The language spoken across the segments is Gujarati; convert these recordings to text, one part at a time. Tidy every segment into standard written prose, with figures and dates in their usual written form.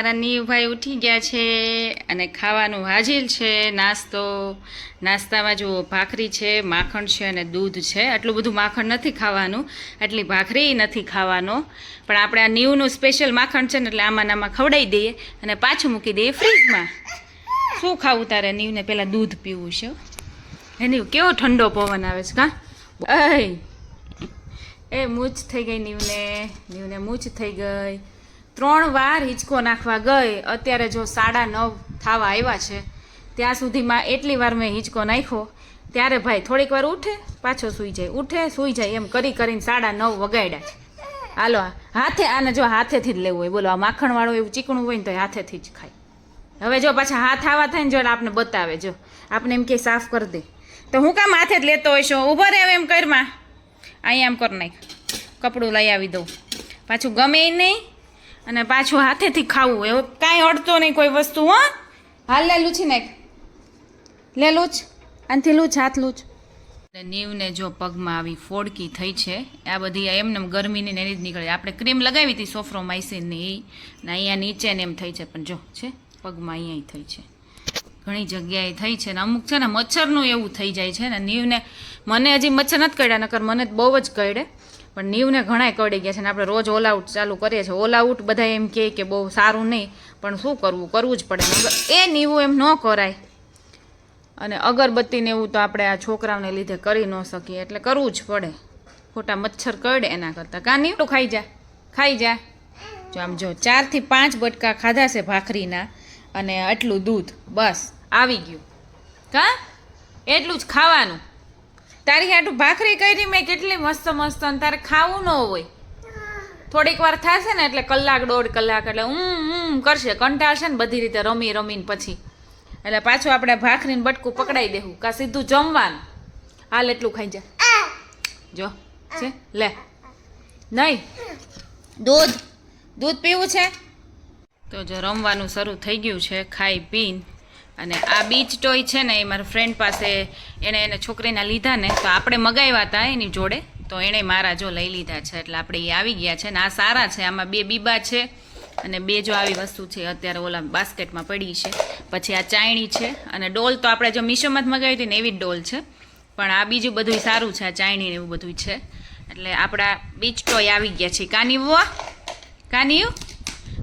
અમારા નીવભાઈ ઉઠી ગયા છે અને ખાવાનું હાજર છે. નાસ્તામાં જો ભાખરી છે, માખણ છે અને દૂધ છે. આટલું બધું માખણ નથી ખાવાનું, આટલી ભાખરી નથી ખાવાનો, પણ આપણે આ નીવનું સ્પેશિયલ માખણ છે ને એટલે આમાં ખવડાવી દઈએ અને પાછું મૂકી દઈએ ફ્રીજમાં. શું ખાવું તારે નીવને? પહેલાં દૂધ પીવું છે. હે નીવ, કેવો ઠંડો પવન આવે છે કા? એ મૂછ થઈ ગઈ નીવને મૂછ થઈ ગઈ. 3 વાર હિંચકો નાખવા ગઈ. અત્યારે જો 9:30 થવા આવ્યા છે, ત્યાં સુધીમાં એટલી વાર મેં હિંચકો નાખ્યો. ત્યારે ભાઈ થોડીક વાર ઉઠે, પાછો સૂઈ જાય, ઉઠે સૂઈ જાય, એમ કરીને 9:30 વગાડ્યા છે. હાલો હાથે, આને જો હાથેથી જ લેવું હોય. બોલો, આ માખણવાળું એવું ચીકણું હોય ને તો હાથેથી જ ખાય. હવે જો પાછા હાથ આવા થાય ને જો આપણે બતાવે, જો આપણે એમ કે સાફ કરી દે, તો હું કામ હાથે જ લેતો હોય છો? ઊભો રહે એમ કરમાં, અહીંયા એમ કર નાખ, કપડું લઈ આવી દઉં. પાછું ગમે નહીં અને પાછું હાથેથી ખાવું, એવું કાંઈ અડતો નહીં કોઈ વસ્તુ. હો, હાલ લે લૂછી નાખ, લે લૂછ, આનથી લૂછ, હાથ લૂછ. નીવને જો પગમાં આવી ફોડકી થઈ છે. આ બધી એમને ગરમીની એની જ નીકળે. આપણે ક્રીમ લગાવી હતી સોફ્રોમાઇસિનની, ને અહીંયા નીચે ને એમ થઈ છે, પણ જો છે પગમાં અહીંયા થઈ છે, ઘણી જગ્યાએ થઈ છે. ને અમુક છે ને મચ્છરનું એવું થઈ જાય છે ને. નીવને, મને હજી મચ્છર નથી કરડ્યા, નકર મને બહુ જ કરડે, પણ નીવને ઘણાય કરડી ગયા છે. ને આપણે રોજ ઓલ આઉટ ચાલુ કરીએ છીએ. ઓલ આઉટ બધા એમ કહે કે બહુ સારું નહીં, પણ શું કરવું જ પડે. એ નીવું એમ ન કરાય. અને અગરબત્તીને એવું તો આપણે આ છોકરાઓને લીધે કરી ન શકીએ, એટલે કરવું જ પડે. ખોટા મચ્છર કરડે એના કરતાં. કાં નીવ, ખાઈ જા. જો આમ જો 4 થી 5 બટકા ખાધા છે ભાખરીના, અને આટલું દૂધ બસ આવી ગયું. કા એટલું જ ખાવાનું? તારી આટલું ભાખરી કરી મેં કેટલી મસ્ત મસ્ત, અને તારે ખાવું ન હોય. થોડીક વાર થશે ને એટલે 1-1.5 કલાક એટલે કરશે, કંટાળશે ને બધી રીતે રમીને પછી, એટલે પાછું આપણે ભાખરીને બટકું પકડાઈ દેવું, કાં સીધું જમવાનું. હાલ એટલું ખાઈ જા. જો છે, લે નહીં, દૂધ પીવું છે. તો જો રમવાનું શરૂ થઈ ગયું છે, ખાઈ પીને. અને આ બીચ ટોય છે ને, એ મારા ફ્રેન્ડ પાસે એને છોકરીના લીધા ને, તો આપણે મગાવ્યા હતા એની જોડે, તો એણે મારા જો લઈ લીધા છે, એટલે આપણે એ આવી ગયા છે. ને આ સારા છે, આમાં 2 બીબા છે, અને 2 જો આવી વસ્તુ છે અત્યારે ઓલા બાસ્કેટમાં પડી છે. પછી આ ચાયણી છે, અને ડોલ તો આપણે જો મીશોમાં જ મગાવી હતી ને એવી જ ડોલ છે, પણ આ બીજું બધું સારું છે, આ ચાયણી ને એવું બધું છે. એટલે આપણા બીચ ટોય આવી ગયા છે. કાનીયું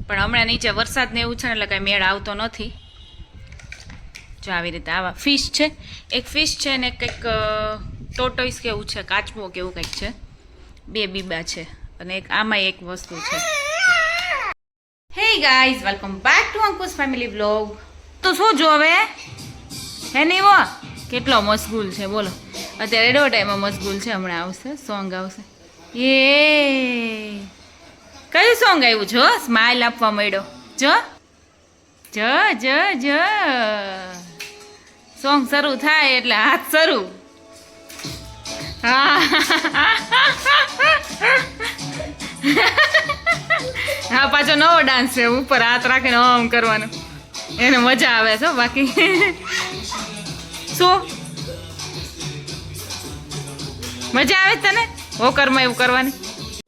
પણ હમણાં નીચે વરસાદ ને એવું છે ને, એટલે કાંઈ મેળ આવતો નથી. જો આવી રીતે આવા ફિશ છે, એક ફિશ છે ને કંઈક ટોટોઈસ કેવું છે, કાચબો કેવું કંઈક છે. 2 બીબા છે, અને એક આમાં એક વસ્તુ છે. Hey guys, welcome back to Ankush family vlog. તો શું જો હવે હે નીવો કેટલો મશગુલ છે, બોલો. અત્યારે એડો ટાઈમમાં મશગુલ છે. હમણાં આવશે સોંગ આવશે. કયું સોંગ આવ્યું? જો સ્માઇલ આપવા માંડ્યો. જો સોંગ શરૂ થાય એટલે હાથ શરૂ. હા, પાછો નવો ડાન્સ છે, ઉપર હાથ રાખીને આમ કરવાનો. એને મજા આવે છે. બાકી શું મજા આવે તને હોકરમાં એવું કરવાની?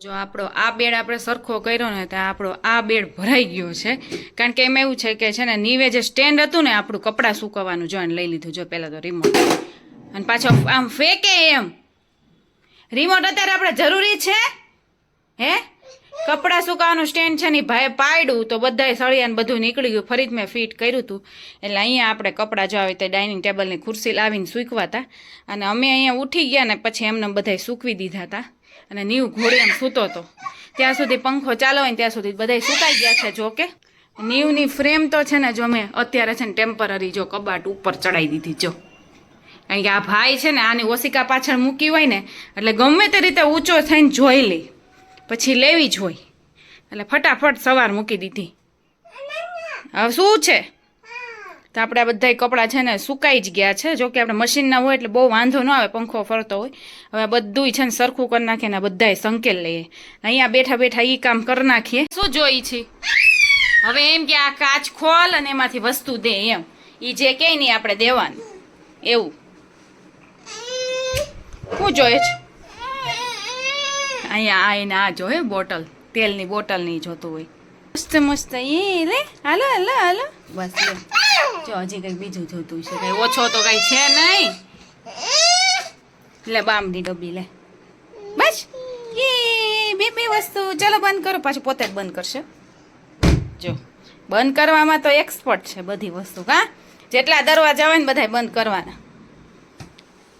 જો આપણો આ બેડ આપણે સરખો કર્યો ને, ત્યાં આપણો આ બેડ ભરાઈ ગયો છે. કારણ કે એમાં એવું છે ને, નીવે જે સ્ટેન્ડ હતું ને આપણું કપડાં સૂકવવાનું, જો લઈ લીધું. જો પહેલાં તો રિમોટ, અને પાછો આમ ફેંકે એમ. રિમોટ અત્યારે આપણે જરૂરી છે? હે, કપડાં સુકાવાનું સ્ટેન્ડ છે ને ભાઈ પાડ્યું તો બધાય સળિયાને બધું નીકળી ગયું. ફરી મેં ફિટ કર્યું હતું, એટલે અહીંયા આપણે કપડાં જો આવી તે ડાઇનિંગ ટેબલની ખુરશી લાવીને સૂકવા હતા. અને અમે અહીંયા ઉઠી ગયા ને પછી એમને બધાય સૂકવી દીધા હતા. અને નીવ ઘોડી એમ સૂતો હતો ત્યાં સુધી પંખો ચાલો હોય ને ત્યાં સુધી બધાય સુકાઈ ગયા છે. જો કે નીવની ફ્રેમ તો છે ને, જો મેં અત્યારે છે ને ટેમ્પરરી જો કબાટ ઉપર ચડાવી દીધી. જો કારણ કે આ ભાઈ છે ને આની ઓશિકા પાછળ મૂકી હોય ને, એટલે ગમે તે રીતે ઊંચો થઈને જોઈ લે, પછી લેવી જ હોય, એટલે ફટાફટ સવાર મૂકી દીધી. હવે શું છે, તો આપણે આ બધા કપડાં છે ને સુકાઈ જ ગયા છે. જો કે આપણે મશીનના હોય એટલે બહુ વાંધો ન આવે, પંખો ફરતો હોય. હવે બધું છે ને સરખું કરી નાખીએ ને બધાય સંકેલ લઈએ. અહીંયા બેઠા બેઠા એ કામ કરી નાખીએ. શું જોઈ છે હવે? એમ કે આ કાચ ખોલ અને એમાંથી વસ્તુ દે, એમ એ જે કે નહીં આપણે દેવાનું એવું. શું જોઈએ છે અહીંયા? આ એને આ જોવે બોટલ, તેલની બોટલ નહીં જોતું હોય. મસ્ત મસ્ત એ લે હાલો હાલો હાલો બસ લે જો હજી કંઈક બીજું જોતું છે કંઈ ઓછો તો કંઈ છે નહીં લે બામની ડબ્બી લે બસ એ બે વસ્તુ ચાલો બંધ કરો પાછું પોતે જ બંધ કરશે જો બંધ કરવામાં તો એક્સપર્ટ છે બધી વસ્તુ કા જેટલા દરવાજા હોય ને બધાય બંધ કરવાના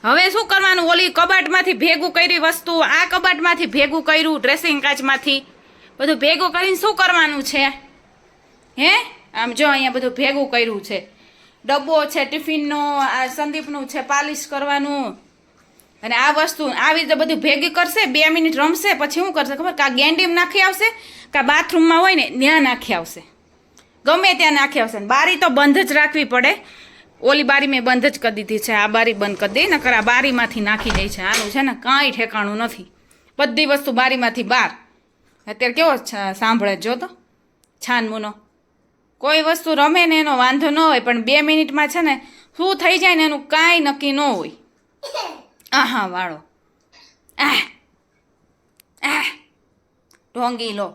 હવે શું કરવાનું ઓલી કબાટમાંથી ભેગું કરી વસ્તુ આ કબાટમાંથી ભેગું કર્યું ડ્રેસિંગ કાચમાંથી બધું ભેગું કરીને શું કરવાનું છે હે આમ જો અહીંયા બધું ભેગું કર્યું છે ડબ્બો છે ટિફિનનો આ સંદીપનું છે પાલિશ કરવાનું અને આ વસ્તુ આવી રીતે બધું ભેગી કરશે 2 મિનિટ રમશે પછી શું કરશે ખબર કાં ગેંડીમાં નાખી આવશે કાં બાથરૂમમાં હોય ને ત્યાં નાખી આવશે ગમે ત્યાં નાખી આવશે બારી તો બંધ જ રાખવી પડે ઓલી બારી મેં બંધ જ કરી દીધી છે આ બારી બંધ કરી દઈ નકર આ બારીમાંથી નાખી દે છે આનું છે ને કાંઈ ઠેકાણું નથી બધી વસ્તુ બારીમાંથી બહાર અત્યારે કેવો સાંભળે જો તો છાનમૂનો કોઈ વસ્તુ રમે ને એનો વાંધો ન હોય પણ 2 મિનિટમાં છે ને શું થઈ જાય ને એનું કાંઈ નક્કી ન હોય આહા વાળો ઢોંગી લો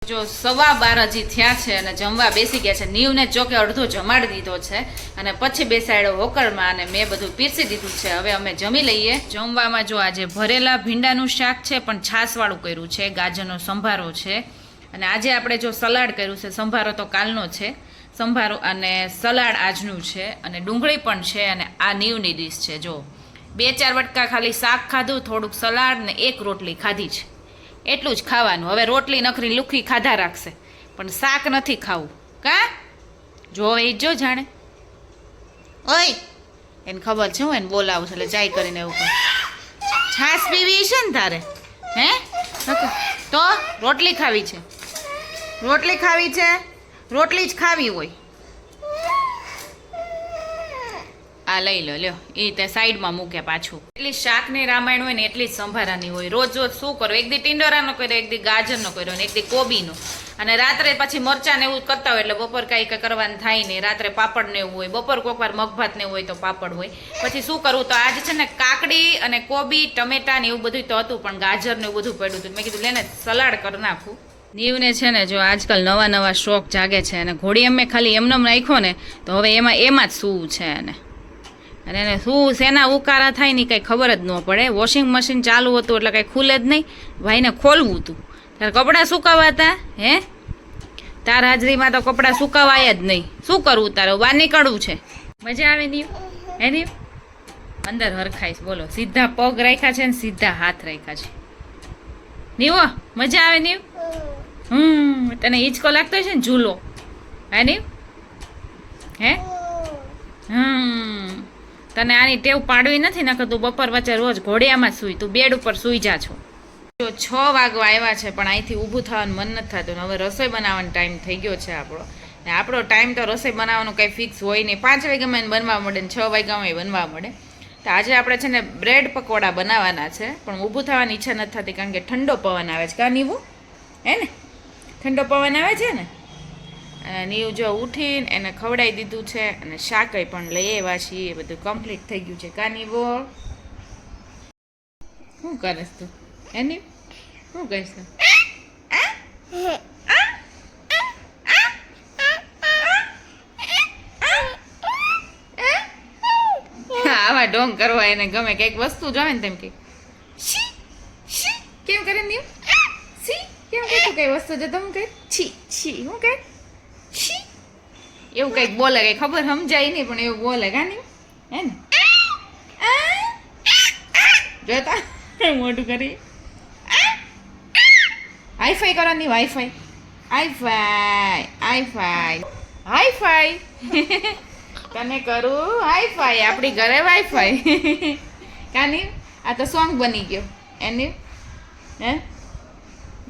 જો 12:15 હજી થયા છે અને જમવા બેસી ગયા છે નીવને જો કે અડધો જમાડી દીધો છે અને પછી બેસાડ્યો હોકરમાં અને મેં બધું પીરસી દીધું છે હવે અમે જમી લઈએ જમવામાં જો આજે ભરેલા ભીંડાનું શાક છે પણ છાશવાળું કર્યું છે ગાજરનો સંભારો છે અને આજે આપણે જો સલાડ કર્યું છે સંભારો તો કાલનો છે સંભારો અને સલાડ આજનું છે અને ડુંગળી પણ છે અને આ નીવની ડીશ છે જો 2-4 વટકા ખાલી શાક ખાધું થોડુંક સલાડ ને 1 રોટલી ખાધી છે એટલું જ ખાવાનું હવે રોટલી નખરી લુખી ખાધા રાખશે પણ શાક નથી ખાવું કા જો એ જો જાણે ઓય એને ખબર છે હું એને બોલાવું છું એટલે જાય કરીને એવું કર છાશ પીવી છે ને તારે હે તો રોટલી ખાવી છે રોટલી જ ખાવી હોય આ લઈ લો લ્યો એ તે સાઈડમાં મૂક્યા પાછું એટલી શાકની રામાયણ હોય ને એટલી જ સંભારાની હોય રોજ શું કરો એક દી ટીંડોરાનો કર્યો એક દી ગાજરનો કર્યો ને એક દી કોબીનો અને રાત્રે પછી મરચાં ને એવું કરતા હોય એટલે બપોર કાંઈ કરવાનું થાય નહીં રાત્રે પાપડ ને એવું હોય બપોર કોઈક વાર મગભાત ને હોય તો પાપડ હોય પછી શું કરવું તો આજ છે ને કાકડી અને કોબી ટમેટા ને એવું બધું તો હતું પણ ગાજર ને એવું બધું પડ્યું હતું મેં કીધું લેને સલાડ કરી નાખું નીવને છે ને જો આજકાલ નવા શોખ જાગે છે અને ઘોડી અમે ખાલી એમને નાખ્યો ને તો હવે એમાં જ શું છે અને એને શું શેના ઉકારા થાય ને કંઈ ખબર જ ન પડે વોશિંગ મશીન ચાલુ હતું એટલે કંઈ ખુલે જ નહીં ભાઈને ખોલવું હતું તારે કપડાં સુકાવાતા હે તાર હાજરીમાં તો કપડાં સુકાવાય જ નહીં શું કરવું તારે બહાર નીકળવું છે મજા આવે નીવ હે નીવ અંદર હરખાઈશ બોલો સીધા પગ રાખ્યા છે ને સીધા હાથ રાખ્યા છે નીવો મજા આવે નીવ તને હિંચકો લાગતો છે ને ઝૂલો હે નીવ હે તને આની ટેવ પાડવી નથી નકર તું બપોર વચ્ચે રોજ ઘોડિયામાં જ સૂઈ તું બેડ ઉપર સૂઈ જા છો જો 6 વાગવા આવ્યા છે પણ અહીંથી ઊભું થવાનું મન નથી થતું હવે રસોઈ બનાવવાનો ટાઈમ થઈ ગયો છે આપણો ટાઈમ તો રસોઈ બનાવવાનું કંઈ ફિક્સ હોય નહીં 5 વાગ્યામાં બનવા મળે ને 6 વાગ્યામાં બનવા મળે તો આજે આપણે છે ને બ્રેડ પકોડા બનાવવાના છે પણ ઊભું થવાની ઈચ્છા નથી થતી કારણ કે ઠંડો પવન આવે છે કા નીવું હે ને ઠંડો પવન આવે છે ને અને નીવ જો ઉઠીને એને ખવડાવી દીધું છે અને શાકય પણ લઈ આવ્યા છીએ એ બધું કમ્પ્લીટ થઈ ગયું છે કા નીવો શું કરીશ તું હે નીવ શું કહીશ તું આવા ઢોંગ કરવા એને ગમે કંઈક વસ્તુ જોવે ને તેમ કે કેમ કરે નીવ કેમ કે તું કઈ વસ્તુ જો તમે કઈ છી હું કઈ એવું કંઈક બોલે કઈ ખબર સમજાય નહીં પણ એવું બોલે કાની હે ને જોતા મોટું કરી હાઈફાઈ કરવાની હાઈફાઈ તને કરું હાઈફાઈ આપણી ઘરે વાઈફાઈ કાની આ તો સોંગ બની ગયો એની હે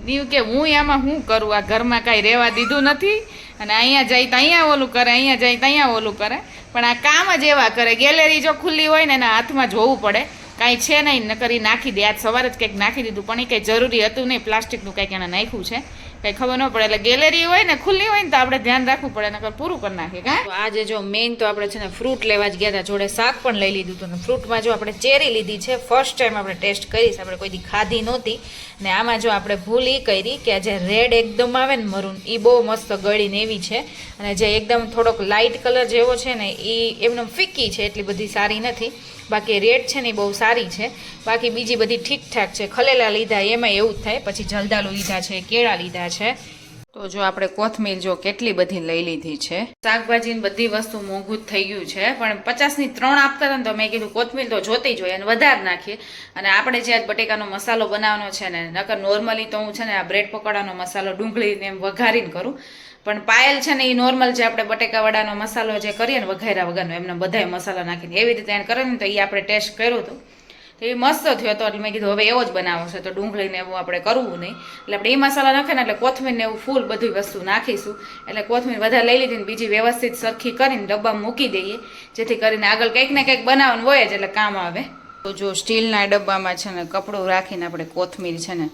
નીવ કે હું આમાં શું કરું આ ઘરમાં કાંઈ રહેવા દીધું નથી અને અહીંયા જાય તો અહીંયા ઓલું કરે અહીંયા જાય તો અહીંયા ઓલું કરે પણ આ કામ જ એવા કરે ગેલેરી જો ખુલ્લી હોય ને એના હાથમાં જોવું પડે કાંઈ છે નહીં ન કરી નાખી દે આજ સવારે જ કંઈક નાખી દીધું પણ એ કંઈ જરૂરી હતું નહીં પ્લાસ્ટિકનું કંઈક એને નાખ્યું છે કંઈ ખબર ન પડે. એટલે ગેલેરી હોય ને ખુલ્લી હોય ને તો આપણે ધ્યાન રાખવું પડે, નકર પૂરું કરી નાખીએ. કાં આજે જો મેઇન તો આપણે છે ને ફ્રૂટ લેવા જ ગયા હતા, જોડે શાક પણ લઈ લીધું હતું. ફ્રૂટમાં જો આપણે ચેરી લીધી છે, ફર્સ્ટ ટાઈમ આપણે ટેસ્ટ કરીશ, આપણે કોઈ દી ખાધી નહોતી. ને આમાં જો આપણે ભૂલ એ કરી કે આ જે રેડ એકદમ આવે ને મરૂન, એ બહુ મસ્ત ગળીને એવી છે, અને જે એકદમ થોડોક લાઇટ કલર જેવો છે ને એ એમનેમ ફીકી છે, એટલી બધી સારી નથી. બાકી રેડ છે ને એ બહુ સારી છે. બાકી બીજી બધી ઠીકઠાક છે. ખલેલા લીધા એમાં એવું જ થાય. પછી જલદાલુ લીધા છે, કેળા લીધા છે. તો જો આપણે કોથમીર જો કેટલી બધી લઈ લીધી છે. શાકભાજીની બધી વસ્તુ મોંઘું જ થઈ ગયું છે, પણ 50ની 3 આપતા હતા ને તો મેં કીધું કોથમીર તો જોતી જ હોય અને વધારે નાખીએ. અને આપણે જે આજ બટેકાનો મસાલો બનાવવાનો છે ને, નકર નોર્મલી તો હું છે ને આ બ્રેડ પકોડાનો મસાલો ડુંગળીને એમ વઘારીને કરું, પણ પાયલ છે ને એ નોર્મલ જે આપણે બટેકાવાળાનો મસાલો જે કરીએ ને વઘાર્યા વગરનો, એમને બધાય મસાલા નાખીને એવી રીતે એને કરે ને તો એ આપણે ટેસ્ટ કર્યું હતું તો એ મસ્ત થયો હતો. એટલે મેં કીધું હવે એવો જ બનાવો છે, તો ડુંગળીને એવું આપણે કરવું નહીં. એટલે આપણે એ મસાલા નાખે ને એટલે કોથમીરને એવું ફૂલ બધી વસ્તુ નાખીશું. એટલે કોથમીર વધારે લઈ લીધી ને બીજી વ્યવસ્થિત સરખી કરીને ડબ્બામાં મૂકી દઈએ, જેથી કરીને આગળ કંઈક ને કંઈક બનાવવાનું હોય જ એટલે કામ આવે. તો જો સ્ટીલના ડબ્બામાં છે ને કપડું રાખીને આપણે કોથમીર છે ને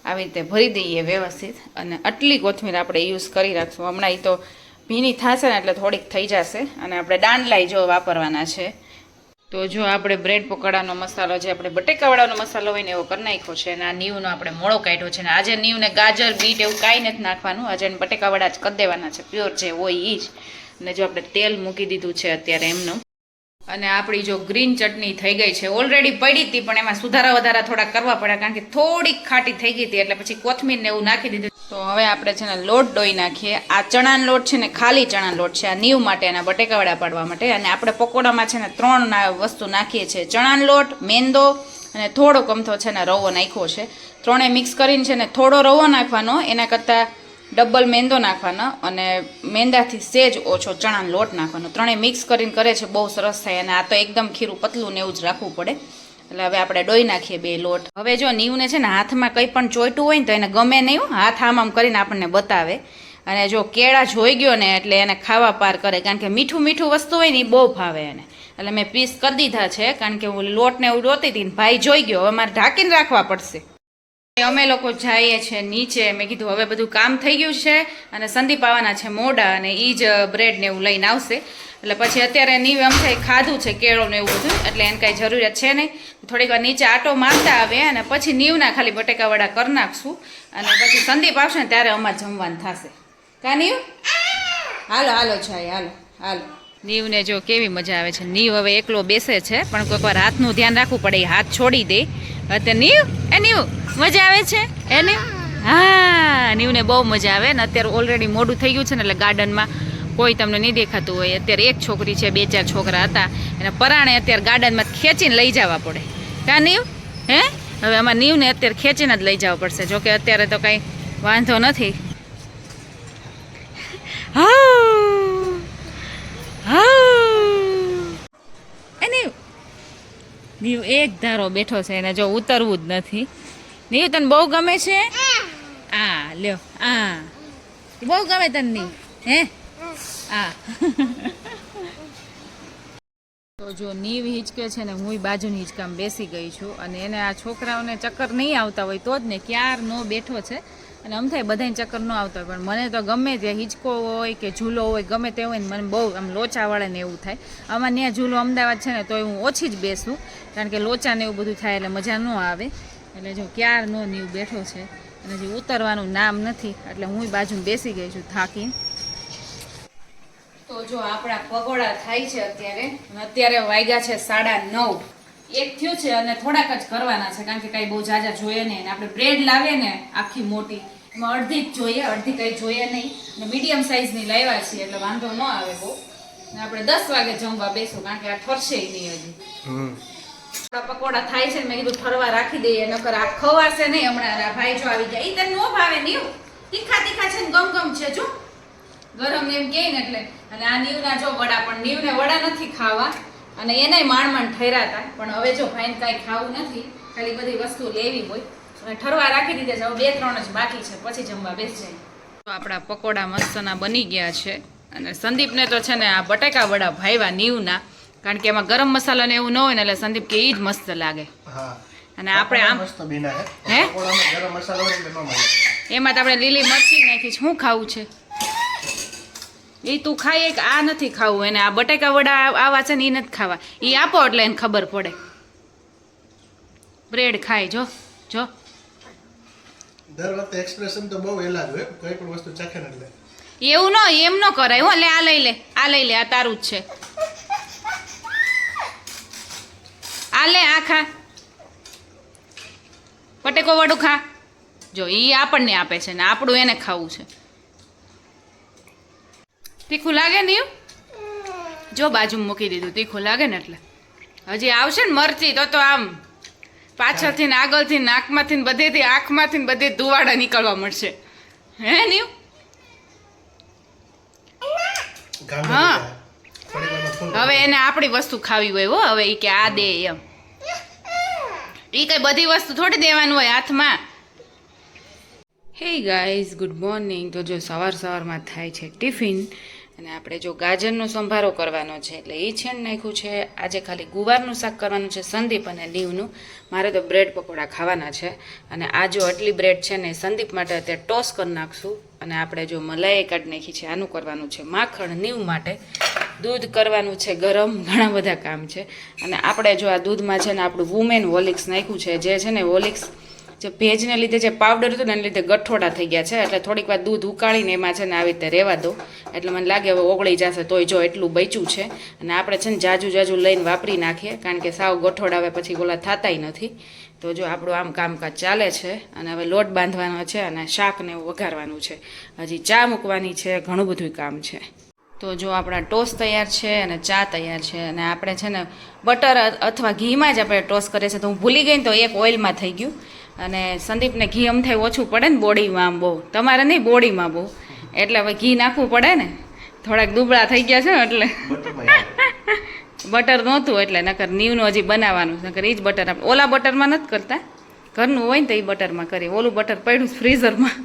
આવી રીતે ભરી દઈએ વ્યવસ્થિત, અને આટલી કોથમીર આપણે યુઝ કરી રાખશું. હમણાં એ તો ભીની થશે ને એટલે થોડીક થઈ જશે, અને આપણે દાંડલાઈ જો વાપરવાના છે. તો જો આપણે બ્રેડ પકોડાનો મસાલો જે આપણે બટેકાવાળાનો મસાલો હોય ને એવો કરી નાખ્યો છે, અને આ નીવનો આપણે મોળો કાઢ્યો છે. ને આજે નીવને ગાજર બીટ એવું કાંઈ નથી નાખવાનું, આજે બટેકાવાળા જ કરી દેવાના છે, પ્યોર જે હોય એ જ. અને જો આપણે તેલ મૂકી દીધું છે અત્યારે એમનું. અને આપણી જો ગ્રીન ચટણી થઈ ગઈ છે, ઓલરેડી પડી હતી પણ એમાં સુધારા વધારા થોડા કરવા પડ્યા, કારણ કે થોડીક ખાટી થઈ ગઈ હતી, એટલે પછી કોથમીરને એવું નાખી દીધું. તો હવે આપણે છે ને લોટ ડોઈ નાખીએ. આ ચણાનો લોટ છે ને ખાલી ચણાનો લોટ છે, આ નીવ માટે, એના બટેકાવાળા પાડવા માટે. અને આપણે પકોડામાં છે ને 3 વસ્તુ નાખીએ છીએ, ચણાનો લોટ, મેંદો અને થોડોક અમથો છે ને રવો નાખ્યો છે. 3 મિક્સ કરીને છે ને થોડો રવો નાખવાનો, એના કરતાં ડબલ મેંદો નાખવાનો, અને મેંદાથી સેજ ઓછો ચણાનો લોટ નાખવાનો. 3 મિક્સ કરીને કરે છે, બહુ સરસ થાય. અને આ તો એકદમ ખીરું પતલું ને એવું જ રાખવું પડે. એટલે હવે આપણે ડોઈ નાખીએ 2 લોટ. હવે જો નીવને છે ને હાથમાં કંઈ પણ ચોઈટું હોય ને તો એને ગમે નહીં, હાથ આમ કરીને આપણને બતાવે. અને જો કેળા જોઈ ગયો ને એટલે એને ખાવા પાર કરે, કારણ કે મીઠું મીઠું વસ્તુ હોય ને એ બહુ ભાવે એને. એટલે મેં પીસ કરી દીધા છે, કારણ કે હું લોટને એવું ડોતી હતી ને ભાઈ જોઈ ગયો, હવે મારે ઢાંકીને રાખવા પડશે. અમે લોકો જઈએ છીએ નીચે. મેં કીધું હવે બધું કામ થઈ ગયું છે, અને સંદીપ આવવાના છે મોડા, અને એ જ બ્રેડ ને એવું લઈને આવશે. એટલે પછી અત્યારે નીવે આમ થાય ખાધું છે કેળો ને એવું બધું, એટલે એને કાંઈ જરૂરિયાત છે નહીં. થોડીક વાર નીચે આટો મારતા આવે, અને પછી નીવના ખાલી બટેકાવાળા કરી નાખશું, અને પછી સંદીપ આવશે ને ત્યારે અમારે જમવાનું થશે. કા નીવ? હાલો હાલો જાય, હાલો હાલો. નીવને જો કેવી મજા આવે છે. નીવ હવે એકલો બેસે છે, પણ કોઈક વાર હાથનું ધ્યાન રાખવું પડે, એ હાથ છોડી દે. અત્યારે નીવ મજા આવે છે એને? હા, નીવને બહુ મજા આવે ને. અત્યારે ઓલરેડી મોડું થઈ ગયું છે ને, એટલે ગાર્ડનમાં કોઈ તમને નહીં દેખાતું હોય. અત્યારે એક છોકરી છે, 2-4 છોકરા હતા, એને પરાણે અત્યારે ગાર્ડનમાં ખેંચીને લઈ જવા પડે. કા નીવ? હે, હવે આમાં નીવને અત્યારે ખેંચીને જ લઈ જવા પડશે. જોકે અત્યારે તો કાંઈ વાંધો નથી. નીવ એક ધારો બેઠો છે, એને જો ઉતરવું જ નથી. નીવ તને બહુ ગમે છે? આ લ્યો, આ બહુ ગમે તને નીવ? હે, આ તો જો નીવ હિંચકે છે ને, હું બાજુની હિંચકામાં બેસી ગઈ છું. અને એને આ છોકરાઓને ચક્કર નહીં આવતા હોય તો જ ને ક્યારનો બેઠો છે. અને આમ થાય બધાને ચક્કર ન આવતા હોય, પણ મને તો ગમે તે હિંચકો હોય કે ઝૂલો હોય, ગમે તે હોય ને મને બહુ આમ લોચાવાળે ને એવું થાય. આમાં ત્યાં ઝૂલો અમદાવાદ છે ને તોય હું ઓછી જ બેસું, કારણ કે લોચા ને એવું બધું થાય એટલે મજા ન આવે. એટલે જો ક્યારનો નીવ બેઠો છે, અને જે ઉતરવાનું નામ નથી, એટલે હું બાજુમાં બેસી ગઈ છું થાકીને. તો જો આપણા પકોડા થાય છે અત્યારે, અને અત્યારે વાગ્યા છે 9:30. એક થયું છે, અને થોડાક જ કરવાના છે, કારણ કે કાંઈ બહુ જાજા જોઈએ નહીં. આપણે બ્રેડ લાવીએ ને આખી મોટી, એમાં અડધી જ જોઈએ, અડધી કંઈ જોઈએ નહીં. અને મીડિયમ સાઇઝની લાવ્યા છીએ, એટલે વાંધો ન આવે બહુ. ને આપણે 10 વાગે જમવા બેસું, કારણ કે આ ઠરશે નહીં હજી. આપણા પકોડા થાય છે, મેં કીધું ઠરવા રાખી દઈએ, નકર આ ખવાશે નહીં. હમણાં આ ભાઈ જો આવી જાય, એ તને ન ભાવે નીવ, તીખા તીખા છે ને ગમ છે જો ગરમ એમ કહે ને એટલે. અને આ નીવના જો વડા, પણ નીવને વડા નથી ખાવા, અને એનાય માંડ ઠર્યા હતા. પણ હવે જો ભાઈને કાંઈ ખાવું નથી, ખાલી બધી વસ્તુ લેવી હોય, અને ઠરવા રાખી દીધા છે. હવે 2-3 જ બાકી છે, પછી જમવા બેસી જાય. તો આપણા પકોડા મસ્તના બની ગયા છે. અને સંદીપને તો છે ને આ બટાકા વડા ભાવ્યા નીવના, કારણ કે એમાં ગરમ મસાલા ને એવું ન હોય ને, એટલે સંદીપ કે ઈ જ મસ્ત લાગે. અને આપણે આમ હે ગરમ મસાલો હોય એટલે ન મજા આવે. એમાં તો આપણે લીલી મરચી નાખી છે. શું ખાવું છે એ તું ખાઈ કે આ નથી ખાવું? એને આ બટાકા વડા આવા છે ને એ નથી ખાવા. એ આપો એટલે એને ખબર પડે. બ્રેડ ખાય જો જો. દર વખતે એક્સપ્રેશન તો બહુ એલા જ હોય, કોઈ પણ વસ્તુ ચાખે ને એટલે એવું એમ ન કરાય હો. લે આ લઈ લે, આ લઈ લે, આ તારું જ છે. આ લે, આ ખા, બટેકો વડું ખા. જો એ આપણને આપે છે ને આપણું એને ખાવું છે. તીખું લાગે ને? જો બાજુ મૂકી દીધું. તીખું લાગે ને એટલે હજી આવશે ને મરચી તો આમ પાછળથી ને આગળથી નાકમાંથી ને બધેથી આંખમાંથી ને બધે ધુવાડા નીકળવા મળશે. હે નીવ? હા, હવે એને આપણી વસ્તુ ખાવી હોય હો. હવે એ કે આ દે એમ. એ કઈ બધી વસ્તુ થોડી દેવાનું હોય હાથમાં. Hey guys, good morning. તો જો સવારમાં થાય છે ટિફિન, અને આપણે જો ગાજરનો સંભારો કરવાનો છે એટલે એ છેન નાખ્યું છે. આજે ખાલી ગુવારનું શાક કરવાનું છે સંદીપ અને લીવનું. મારે તો બ્રેડ પકોડા ખાવાના છે. અને આ જો આટલી બ્રેડ છે ને સંદીપ માટે અત્યારે ટોસ કરી નાખશું. અને આપણે જો મલાઈ કાઢી નાખી છે, આનું કરવાનું છે માખણ. નીવ માટે દૂધ કરવાનું છે ગરમ. ઘણા બધા કામ છે. અને આપણે જો આ દૂધમાં છે ને આપણું વુમેન વોલિક્સ નાખ્યું છે. જે છે ને વોલિક્સ જે ભેજને લીધે જે પાવડર હતું ને એને લીધે ગઠોડા થઈ ગયા છે. એટલે થોડીક વાર દૂધ ઉકાળીને એમાં છે ને આવી રીતે રહેવા દો. એટલે મને લાગે હવે ઓગળી જશે. તોય જો એટલું બચ્યું છે. અને આપણે છે ને જાજુ લઈને વાપરી નાખીએ, કારણ કે સાવ ગઠોડા હવે પછી ઓલા થતાય નથી. તો જો આપણું આમ કામકાજ ચાલે છે. અને હવે લોટ બાંધવાનો છે અને શાકને એવું વઘારવાનું છે. હજી ચા મૂકવાની છે, ઘણું બધું કામ છે. તો જો આપણા ટોસ તૈયાર છે અને ચા તૈયાર છે. અને આપણે છે ને બટર અથવા ઘીમાં જ આપણે ટોસ કરીએ છીએ. તો હું ભૂલી ગઈ ને તો એક ઓઇલમાં થઈ ગયું. અને સંદીપને ઘી આમ થાય ઓછું પડે ને બોડીમાં, આમ બહુ. તમારે નહીં, બોડીમાં બહુ. એટલે હવે ઘી નાખવું પડે ને. થોડાક દુબળા થઈ ગયા છે ને એટલે બટર નહોતું એટલે. નકર નીવનું હજી બનાવવાનું. નકર એ જ બટર આપણે ઓલા બટરમાં નથી કરતા. ઘરનું હોય ને તો એ બટરમાં કરીએ. ઓલું બટર પડ્યું ફ્રીઝરમાં.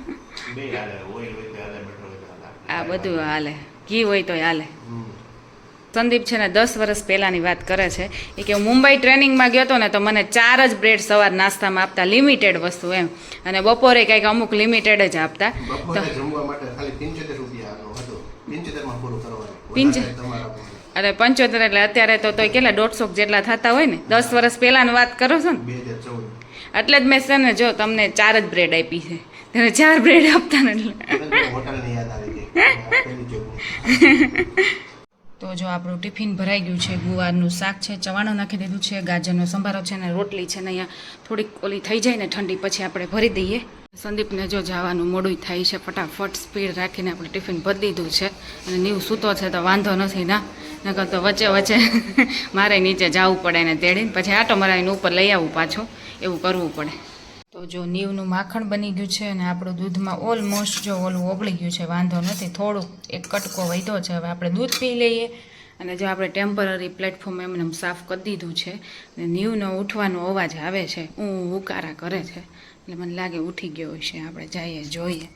આ બધું હાલે, ઘી હોય તોય હાલે. સંદીપ છે ને 10 વર્ષ પહેલાંની વાત કરે છે. એ કે હું મુંબઈ ટ્રેનિંગમાં ગયો હતો ને તો મને 4 જ બ્રેડ સવાર નાસ્તામાં આપતા, લિમિટેડ વસ્તુ એમ. અને બપોરે કંઈક અમુક લિમિટેડ જ આપતા. તો અરે 75 એટલે અત્યારે તો કેટલા 150 જેટલા થતા હોય ને. 10 વર્ષ પહેલાંની વાત કરો છો ને. એટલે જ મેં છે ને જો તમને 4 જ બ્રેડ આપી છે. તેને 4 બ્રેડ આપતા ને એટલે તો જો આપણું ટિફિન ભરાઈ ગયું છે. ગુવારનું શાક છે, ચવાણું નાખી દીધું છે, ગાજરનો સંભારો છે ને રોટલી છે ને. અહીંયા થોડીક ઓલી થઈ જાય ને ઠંડી પછી આપણે ભરી દઈએ. સંદીપને જો જવાનું મોડું થાય છે. ફટાફટ સ્પીડ રાખીને આપણે ટિફિન ભરી દીધું છે. અને નીવ સૂતો છે તો વાંધો નથી ના. નકર તો વચ્ચે મારે નીચે જવું પડે ને તેડીને પછી આટો મરાવીને ઉપર લઈ આવવું પાછું. એવું કરવું પડે. તો જો નીવનું માખણ બની ગયું છે. અને આપણું દૂધમાં ઓલમોસ્ટ જો ઓલું ઓગળી ગયું છે, વાંધો નથી. થોડુંક એક કટકો વધ્યો છે. હવે આપણે દૂધ પી લઈએ. અને જો આપણે ટેમ્પરરી પ્લેટફોર્મ એમને સાફ કરી દીધું છે. અને નીવનો ઉઠવાનો અવાજ આવે છે, ઉકારા કરે છે. એટલે મને લાગે ઉઠી ગયો હશે. આપણે જઈએ જોઈએ.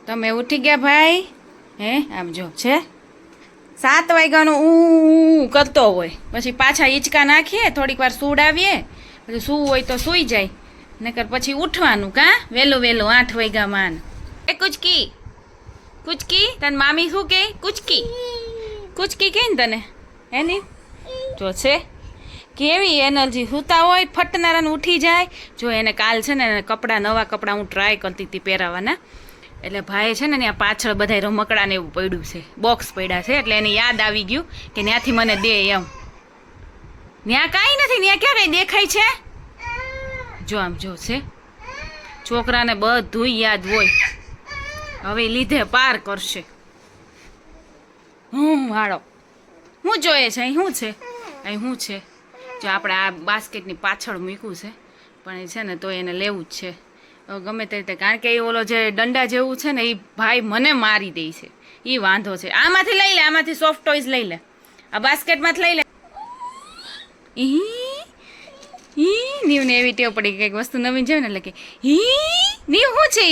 તમે ઉઠી ગયા ભાઈ? હે આમ જો છે 7 વાગ્યાનું કરતો હોય. પછી પાછા હિંચકા નાખીએ, થોડીક વાર સુડાવીએ, પછી સૂવું હોય તો સૂઈ જાય. નકર પછી ઉઠવાનું કાં વહેલું 8 વાગ્યામાં. એ કુચકી કુચકી, તને મામી શું કહે? કુચકી કહે ને તને? હે ને? જો છે કેવી એનર્જી. સૂતા હોય ફટનારાને ઉઠી જાય. જો એને કાલ છે ને નવા કપડાં હું ટ્રાય કરતી હતી પહેરાવાના. એટલે ભાઈ છે ને ત્યાં પાછળ બધા રમકડાને એવું પડ્યું છે, બોક્સ પડ્યા છે. એટલે એને યાદ આવી ગયું કે ત્યાંથી મને દે એમ. ત્યાં કાંઈ નથી, ત્યાં ક્યાં કંઈ દેખાય છે? જો આમ જો છે, છોકરાને બધું યાદ હોય. હવે લીધે પાર કરશે. વાળો હું જોઈએ છે? અહીં શું છે? અહીં શું છે? જો આપણે આ બાસ્કેટની પાછળ મૂક્યું છે, પણ એ છે ને તો એને લેવું જ છે ગમે તે રીતે. કારણ કે એ ઓલો જે દંડા જેવું છે ને એ ભાઈ મને મારી દે છે. એ વાંધો છે. આમાંથી લઈ લે, આમાંથી સોફ્ટ ટોયઝ લઈ લે, આ બાસ્કેટમાંથી લઈ લે. નીવને એવી ટેવ પડી, કંઈક વસ્તુ નવીન છે ને એટલે કે નીવ શું છે?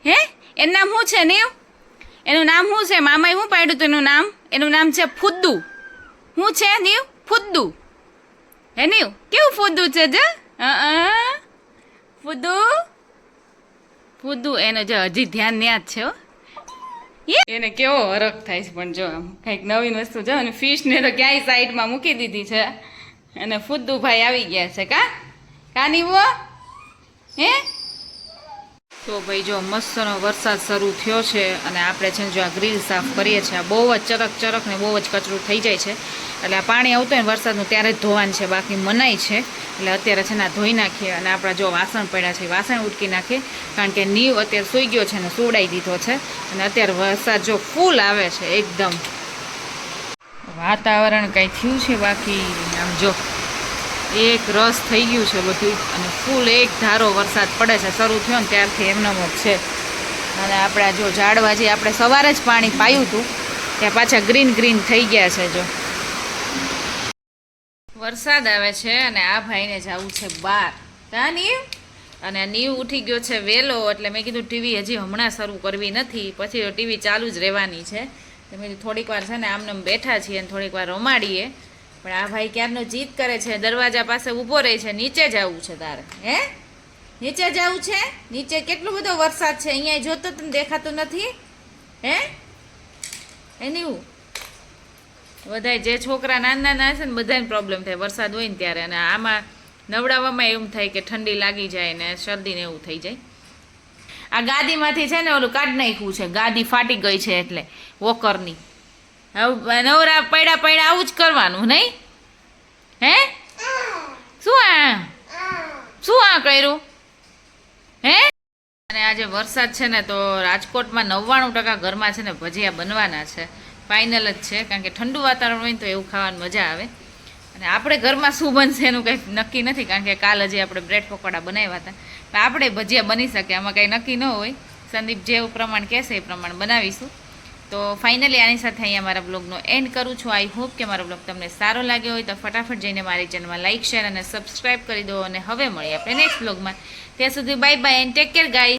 હે એનું નામ શું છે? નીવ એનું નામ શું છે? મામાએ શું પાડ્યું હતું એનું નામ? એનું નામ છે ફુદ્દુ. શું છે નીવ? ફુદ્દુ. હે નહીં કેવું ફૂદું છે જો ફૂદું ફૂદું એનો જો હજી ધ્યાન ન્યા જ છે હો એને કેવો હરખ થાય છે પણ જો આમ કંઈક નવીન વસ્તુ જો અને ફિશને તો ક્યાંય સાઈડમાં મૂકી દીધી છે અને ફુદ્દુભાઈ આવી ગયા છે કાની વો હે તો ભાઈ જો મસ્તનો વરસાદ શરૂ થયો છે અને આપણે છે ને જો આ ગ્રીલ સાફ કરીએ છીએ આ બહુ જ ચરક ને બહુ જ કચરું થઈ જાય છે એટલે આ પાણી આવતું હોય ને વરસાદનું ત્યારે જ ધોવાનું છે બાકી મનાય છે એટલે અત્યારે છે ને આ ધોઈ નાખીએ અને આપણા જો વાસણ પડ્યા છે વાસણ ઉટકી નાખીએ કારણ કે નીવ અત્યારે સૂઈ ગયો છે ને સુવડાવી દીધો છે અને અત્યારે વરસાદ જો ફૂલ આવે છે એકદમ વાતાવરણ કંઈ થયું છે બાકી આમ જો એક રસ થઈ ગયું છે બધું અને ફૂલ એક ધારો વરસાદ પડે છે શરૂ થયો ને ત્યારથી એમનો જ છે અને આપણા જો ઝાડવા જે આપણે સવારે જ પાણી પાયું હતું ત્યાં પાછા ગ્રીન થઈ ગયા છે જો વરસાદ આવે છે અને આ ભાઈને જવું છે બહાર કા નીવ અને નીવ ઉઠી ગયો છે વહેલો એટલે મેં કીધું ટીવી હજી હમણાં શરૂ કરવી નથી પછી તો ટીવી ચાલુ જ રહેવાની છે તો મેં કીધું થોડીક વાર છે ને આમને બેઠા છીએ અને થોડીક વાર રમાડીએ પણ આ ભાઈ ક્યારનો જીદ કરે છે દરવાજા પાસે ઊભો રહે છે નીચે જવું છે તારે હે નીચે જવું છે નીચે કેટલો બધો વરસાદ છે અહીંયા જોતો તને દેખાતું નથી હે એની બધાય જે છોકરા નાના છે ને બધાને પ્રોબ્લેમ થાય વરસાદ હોય ને ત્યારે અને આમાં નવડાવવામાં એવું થાય કે ઠંડી લાગી જાય ને શરદીને એવું થઈ જાય આ ગાદીમાંથી છે ને ઓલું કાઢ નાખ્યું છે ગાદી ફાટી ગઈ છે એટલે વોકરની હવે નવરા પડ્યા આવું જ કરવાનું નહીં હે શું આ કર્યું હે અને આજે વરસાદ છે ને તો રાજકોટમાં 99% ઘરમાં છે ને ભજીયા બનવાના છે ફાઇનલ જ છે કારણ કે ઠંડુ વાતાવરણ હોય ને તો એવું ખાવાની મજા આવે અને આપણે ઘરમાં શું બનશે એનું કંઈ નક્કી નથી કારણ કે કાલ હજી આપણે બ્રેડ પકોડા બનાવ્યા હતા પણ આપણે ભજીયા બની શકે આમાં કંઈ નક્કી ન હોય સંદીપ જેવું પ્રમાણ કહેશે એ પ્રમાણે બનાવીશું તો ફાઇનલી આની સાથે અહીંયા મારા બ્લોગનો એન્ડ કરું છું આઈ હોપ કે મારો બ્લોગ તમને સારો લાગ્યો હોય તો ફટાફટ જઈને મારી ચેનલમાં લાઇક શેર અને સબસ્ક્રાઈબ કરી દો અને હવે મળીએ આપણે નેક્સ્ટ બ્લોગમાં ત્યાં સુધી bye and take care guys